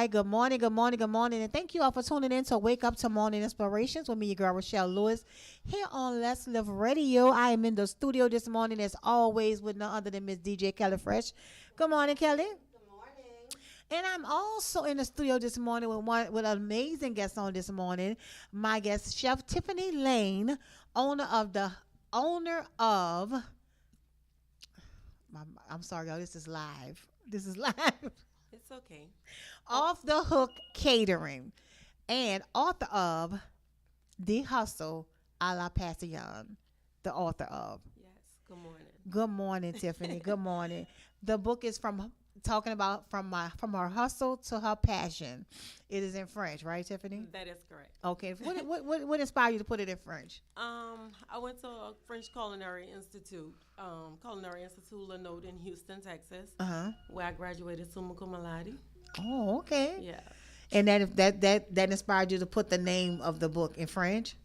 right. Good morning, good morning, good morning. And thank you all for tuning in to Wake Up to Morning Inspirations with me, your girl, Rochelle Lewis, here on Let's Live Radio. I am in the studio this morning, as always, with none other than Miss DJ Kelly Fresh. Good morning, Kelly. And I'm also in the studio this morning with an amazing guest on this morning. My guest, Chef Tiffany Lane, owner of I'm sorry, y'all. This is live. This is live. It's okay. Off the Hook Catering, and author of The Hustle a la Passion. The author of. Yes. Good morning. Good morning, Tiffany. Good morning. The book is from talking about from her hustle to her passion. It is in French, right, Tiffany? That is correct. Okay. What inspired you to put it in French? I went to a French Culinary Institute, Lenote in Houston, Texas, where I graduated summa cum laude. Oh, okay. Yeah. And that inspired you to put the name of the book in French?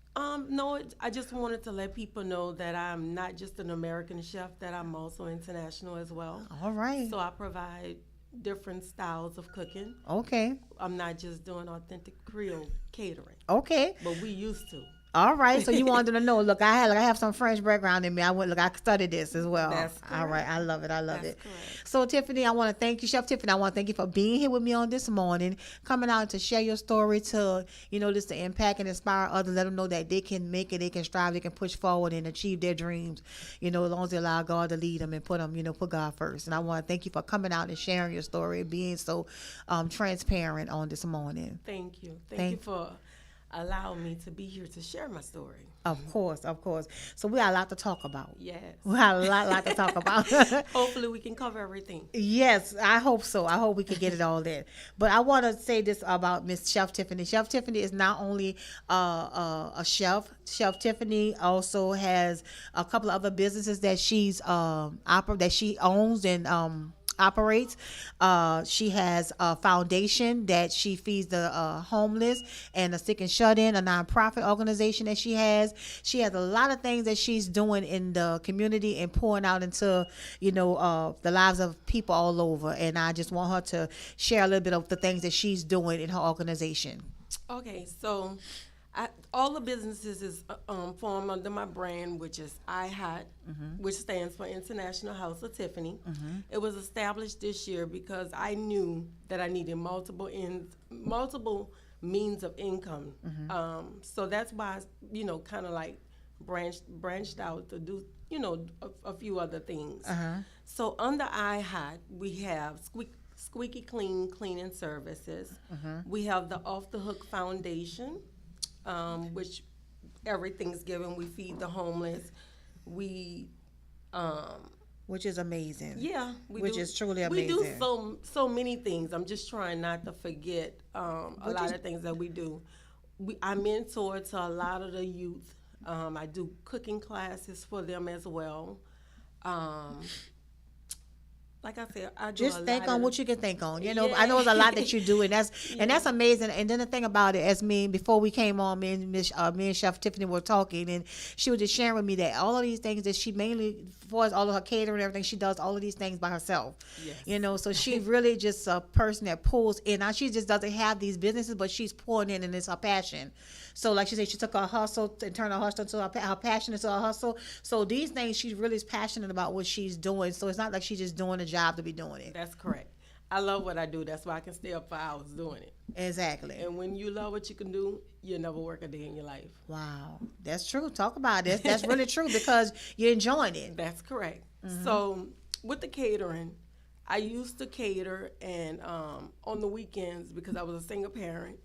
No, I just wanted to let people know that I'm not just an American chef, that I'm also international as well. All right. So I provide different styles of cooking. Okay. I'm not just doing authentic Creole catering. Okay. But we used to. All right. So you wanted to know, look, I have some French background in me. I studied this as well. That's correct. All right. I love it. That's correct. So Tiffany, I want to thank you, Chef Tiffany. I want to thank you for being here with me on this morning, coming out to share your story, to, just to impact and inspire others, let them know that they can make it, they can strive, they can push forward and achieve their dreams, as long as they allow God to lead them and put God first. And I want to thank you for coming out and sharing your story and being so transparent on this morning. Thank you. Thank you for allowing me to be here to share my story. Of course. So we got a lot to talk about. Yes. We got a lot to talk about. Hopefully we can cover everything. Yes, I hope so. I hope we can get it all in. But I want to say this about Miss Chef Tiffany. Chef Tiffany is not only a chef. Chef Tiffany also has a couple of other businesses that that she owns and operates. She has a foundation that she feeds the homeless and the sick and shut in, a nonprofit organization that she has. She has a lot of things that she's doing in the community and pouring out into, the lives of people all over. And I just want her to share a little bit of the things that she's doing in her organization. Okay, so all the businesses is formed under my brand, which is IHOT, which stands for International House of Tiffany. It was established this year because I knew that I needed multiple means of income. So that's why I, kind of like branched out to do, a few other things. So under IHOT, we have Squeaky Clean Cleaning Services. We have the Off the Hook Foundation, which every Thanksgiving we feed the homeless. Which is amazing. Yeah, which is truly amazing. We do so many things. I'm just trying not to forget a lot of things that we do. I mentor to a lot of the youth. I do cooking classes for them as well. Like I said, I do just think on what you can think on. Yeah. I know it's a lot that you do, and that's amazing. And then the thing about it, before we came on, me and Chef Tiffany were talking, and she was just sharing with me that all of these things that she mainly, for all of her catering and everything, she does all of these things by herself. Yes. So she really just a person that pulls in. Now she just doesn't have these businesses, but she's pouring in, and it's her passion. So like she said, she took her hustle and turned her hustle into her passion into her hustle. So these things, she really is passionate about what she's doing. So it's not like she's just doing a job to be doing it. That's correct. I love what I do. That's why I can stay up for hours doing it. Exactly. And when you love what you can do, you'll never work a day in your life. Wow. That's true. Talk about this. That's really true because you're enjoying it. That's correct. So with the catering, I used to cater and on the weekends because I was a single parent,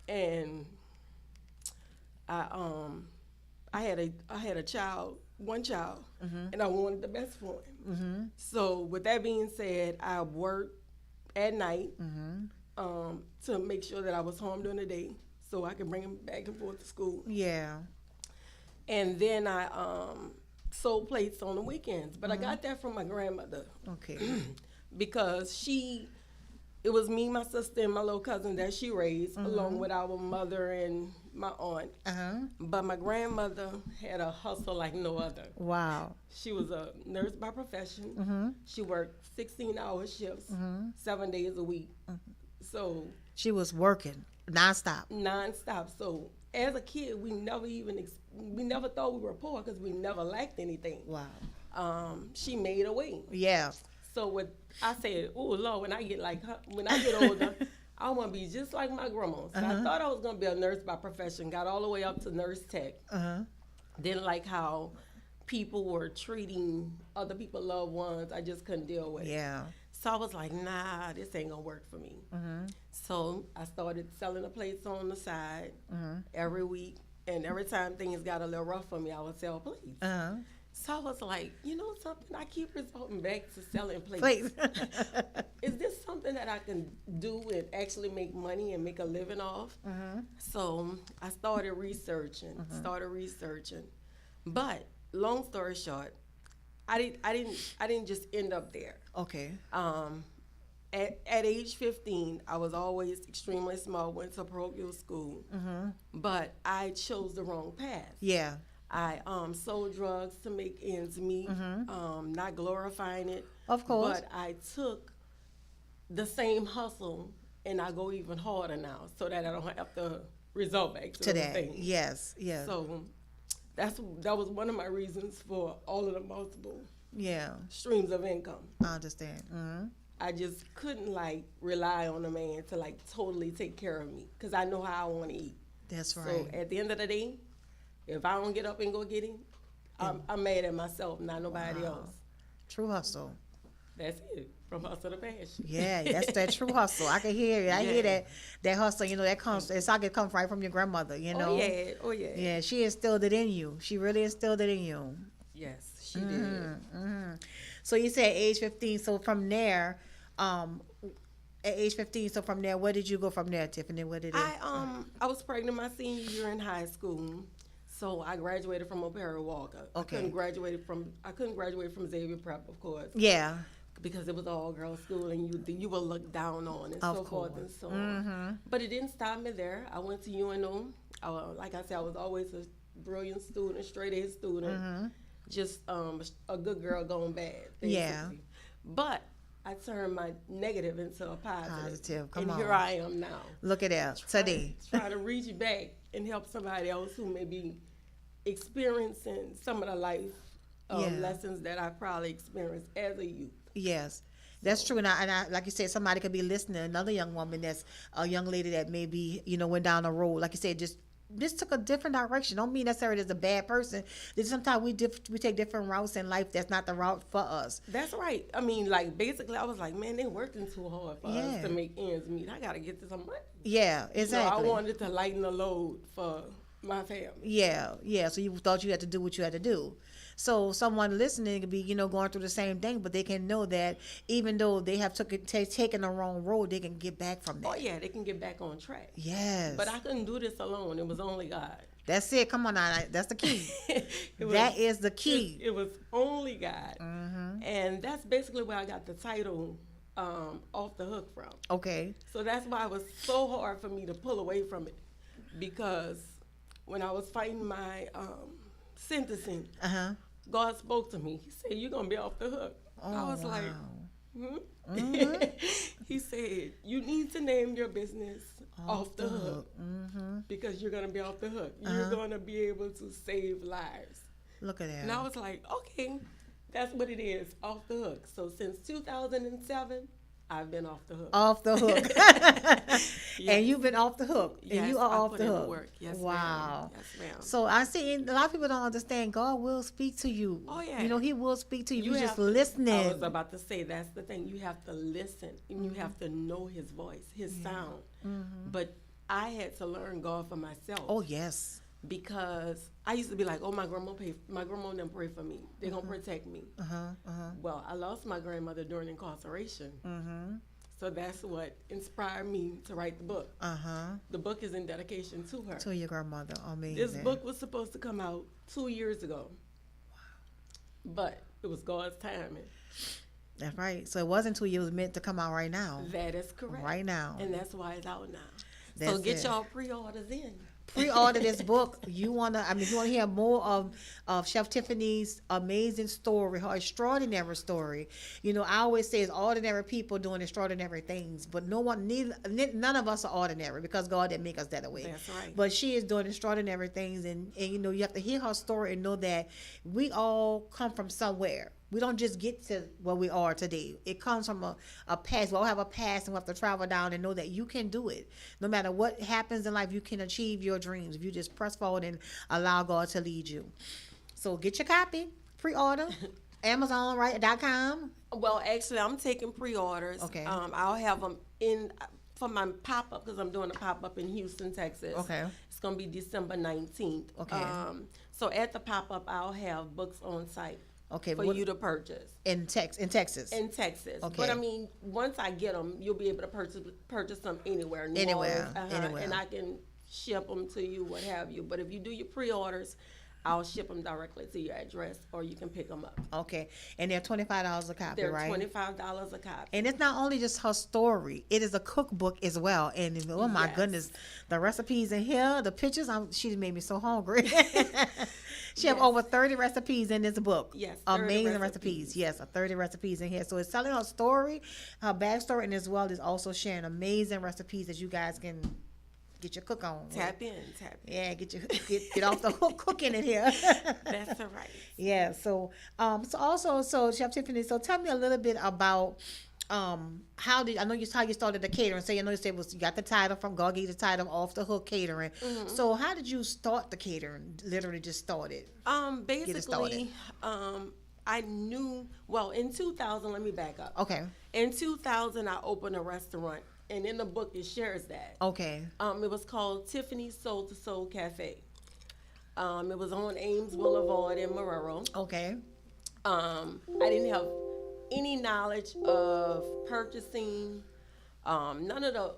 and I had a child, one child, and I wanted the best for him. So with that being said, I worked at night to make sure that I was home during the day so I could bring him back and forth to school. Yeah. And then I sold plates on the weekends, but I got that from my grandmother. Okay. Because it was me, my sister, and my little cousin that she raised, along with our mother and my aunt. But my grandmother had a hustle like no other. Wow. She was a nurse by profession. She worked 16-hour shifts, 7 days a week. So She was working nonstop. nonstop. So as a kid, we never thought we were poor because we never lacked anything. Wow. She made a way. Yeah. So I said, oh Lord, when I get like her, when I get older, I want to be just like my grandma. So I thought I was gonna be a nurse by profession. Got all the way up to nurse tech. Didn't like how people were treating other people's loved ones. I just couldn't deal with it. Yeah. So I was like, nah, this ain't gonna work for me. So I started selling the plates on the side every week. And every time things got a little rough for me, I would sell plates. So I was like, you know something? I keep resorting back to selling plates. Is this something that I can do and actually make money and make a living off? So I started researching. But long story short, I didn't just end up there. Okay. At age 15, I was always extremely small, went to parochial school, but I chose the wrong path. Yeah. I sold drugs to make ends meet, not glorifying it. Of course. But I took the same hustle and I go even harder now so that I don't have to resort back to those things. Yes, yes. So that was one of my reasons for all of the multiple streams of income. I understand. I just couldn't like rely on a man to like totally take care of me because I know how I want to eat. That's right. So at the end of the day, if I don't get up and go get him, I'm mad at myself, not nobody else. True hustle. That's it. From hustle to passion. Yeah, that's that true hustle. I can hear it. I hear that hustle. You know, that comes. It's like it comes right from your grandmother. You know. Oh yeah. Yeah, she instilled it in you. She really instilled it in you. Yes, she did. So you said age 15. So from there, at age 15. So from there, where did you go from there, Tiffany? What did it? I was pregnant my senior year in high school. So I graduated from O'Perry Walker. Okay. I couldn't graduate from Xavier Prep, of course. Yeah. Because it was all girls school and you were looked down on and so forth and so on. But it didn't stop me there. I went to UNO. Like I said, I was always a brilliant student, straight A student. Just a good girl going bad. Basically. Yeah. But I turned my negative into a positive. Come on. And here I am now. Look at that today. Trying to reach back and help somebody else who may be experiencing some of the life lessons that I probably experienced as a youth. Yes, that's true. And I, like you said, somebody could be listening. Another young woman that's a young lady that maybe, went down a road. Like you said, just took a different direction. Don't mean necessarily as a bad person. Sometimes we take different routes in life. That's not the route for us. That's right. I mean, like, basically, I was like, man, they working too hard for us to make ends meet. I got to get to some money. Yeah, exactly. So I wanted to lighten the load for my family. Yeah. So you thought you had to do what you had to do. So someone listening could be, going through the same thing, but they can know that even though they have taken the wrong road, they can get back from that. Oh, yeah, they can get back on track. Yes. But I couldn't do this alone. It was only God. That's it. Come on now. That's the key. That is the key. It was only God. And that's basically where I got the title Off the Hook from. Okay. So that's why it was so hard for me to pull away from it. Because when I was fighting my sentencing, God spoke to me. He said, "You're going to be off the hook." I was like, He said, "You need to name your business Off the Hook because you're going to be off the hook. You're going to be able to save lives." Look at that. And I was like, okay, that's what it is, Off the Hook. So since 2007, I've been off the hook. Off the hook. And you've been off the hook. Yes, and you are I off put the in hook. Work. Yes, wow. ma'am. Yes, ma'am. So I see a lot of people don't understand God will speak to you. Oh, yeah. He will speak to you. You just I listening. was about to say, that's the thing. You have to listen and you have to know his voice, his sound. But I had to learn God for myself. Oh, yes. Because I used to be like, oh, my grandma didn't pray for me. They're going to protect me. Well, I lost my grandmother during incarceration. So that's what inspired me to write the book. The book is in dedication to her. To your grandmother. Amazing. This book was supposed to come out 2 years ago. Wow. But it was God's timing. That's right. So it wasn't 2 years meant to come out right now. That is correct. Right now. And that's why it's out now. That's so get it. y'all pre-orders in. pre-order this book. If you want to hear more of Chef Tiffany's amazing story, her extraordinary story. I always say it's ordinary people doing extraordinary things, but none of us are ordinary because God didn't make us that way. That's right. But she is doing extraordinary things, and you have to hear her story and know that we all come from somewhere. We don't just get to where we are today. It comes from a past. We all have a past, and we have to travel down and know that you can do it. No matter what happens in life, you can achieve your dreams if you just press forward and allow God to lead you. So get your copy, pre-order, Amazon.com. Well, actually, I'm taking pre-orders. Okay. I'll have them in for my pop-up because I'm doing a pop-up in Houston, Texas. Okay. It's going to be December 19th. Okay. So at the pop-up, I'll have books on site. Okay, for you to purchase in Texas. In Texas, okay. But I mean, once I get them, you'll be able to purchase them anywhere. Anywhere. And I can ship them to you, what have you. But if you do your pre-orders, I'll ship them directly to your address, or you can pick them up. Okay, and they're $25 a copy, right? They're $25 a copy. And it's not only just her story; it is a cookbook as well. And oh my goodness, the recipes in here, the pictures. She made me so hungry. She have over 30 recipes in this book. Yes, amazing recipes. Yes, 30 recipes in here. So it's telling her story, her backstory, and as well as also sharing amazing recipes that you guys can get your cook on. Tap in. Yeah, get off the hook cooking in here. That's all right. Yeah. So Chef Tiffany. So tell me a little bit about how you started the catering. So you got the title from God, gave you the title Off the Hook Catering. Mm-hmm. So how did you start the catering? Literally just started. Basically, I knew. Well, in 2000, let me back up. Okay. In 2000, I opened a restaurant. And in the book, it shares that. Okay. It was called Tiffanys Soul to Soul Cafe. It was on Ames Boulevard in Marrero. Okay. I didn't have any knowledge of purchasing, none of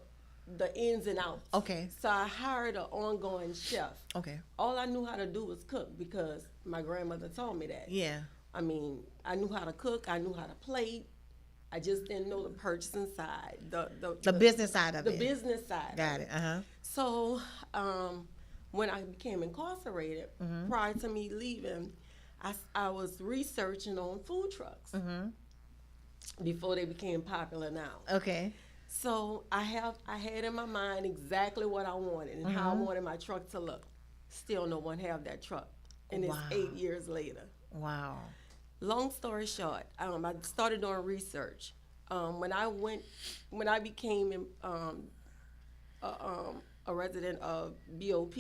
the ins and outs. Okay. So I hired an ongoing chef. Okay. All I knew how to do was cook because my grandmother told me that. Yeah. I mean, I knew how to cook. I knew how to plate. I just didn't know the purchasing side, the business side of it. The business side. Got it. So when I became incarcerated, prior to me leaving, I was researching on food trucks before they became popular now. Okay. So I had in my mind exactly what I wanted and how I wanted my truck to look. Still, no one have that truck, and it's 8 years later. Wow. Long story short, I started doing research. When I became a resident of BOP,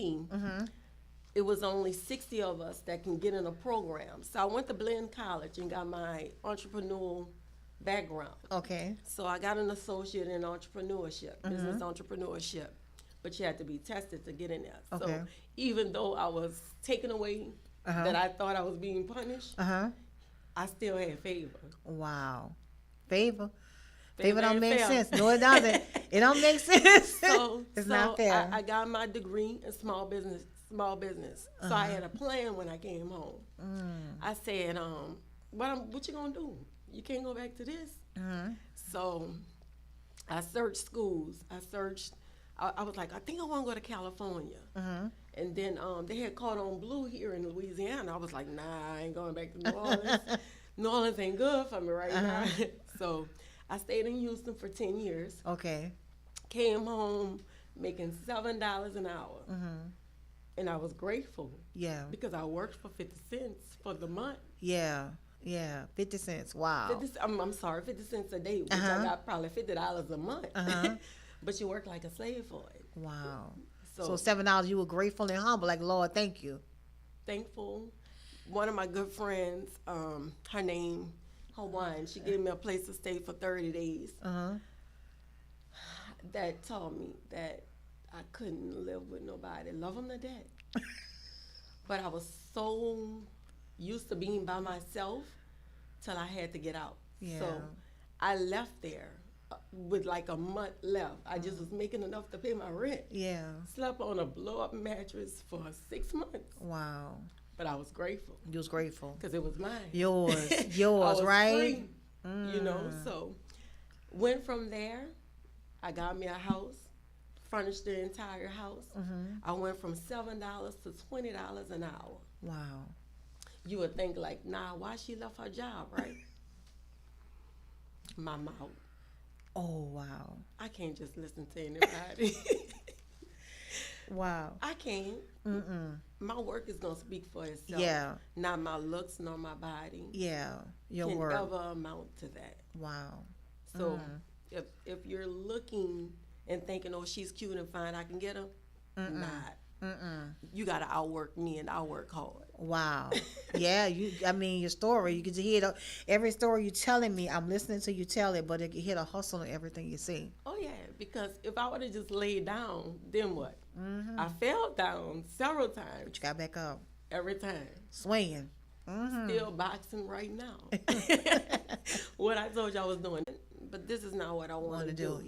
it was only 60 of us that can get in a program. So I went to Blinn College and got my entrepreneurial background. Okay. So I got an associate in entrepreneurship, business entrepreneurship, but you had to be tested to get in there. Okay. So even though I was taken away, that I thought I was being punished, I still had favor. Wow. Favor don't make sense. No, it doesn't. It don't make sense. It's not fair. I got my degree in small business. So I had a plan when I came home. I said, what you gonna do? You can't go back to this. So I searched schools. I was like, I think I want to go to California. And then they had caught on blue here in Louisiana. I was like, nah, I ain't going back to New Orleans. New Orleans ain't good for me right now. So I stayed in Houston for 10 years. Okay. Came home making $7 an hour. And I was grateful. Yeah. Because I worked for 50 cents for the month. Yeah. 50 cents. Wow. I'm sorry, 50 cents a day, which I got probably $50 a month. But you work like a slave for it. Wow. So $7, you were grateful and humble, like, Lord, thank you. Thankful. One of my good friends, her name, Hawaiian, she gave me a place to stay for 30 days. That taught me that I couldn't live with nobody. Love them to death. But I was so used to being by myself till I had to get out. Yeah. So I left there with like a month left. I just was making enough to pay my rent. Yeah. Slept on a blow-up mattress for 6 months. Wow. But I was grateful. You was grateful. Because it was mine. Yours, I was right? Free, so went from there. I got me a house furnish the entire house. I went from $7 to $20 an hour. Wow. You would think like, nah, why she left her job, right? My mouth. Oh, wow. I can't just listen to anybody. Wow. I can't. My work is gonna speak for itself. Yeah. Not my looks nor my body Yeah. Your can work. ever amount to that. Wow. So if you're looking and thinking, oh, she's cute and fine, I can get her, not. You gotta outwork me and I'll work hard. Wow. Yeah, I mean, your story, you get to hear every story you're telling me. I'm listening to you tell it, but you hear the hustle in everything you see. Oh yeah, because if I would have just laid down, then what? I fell down several times. But you got back up. Every time. Swinging. Still boxing right now. What I told you I was doing. But this is not what I want to do.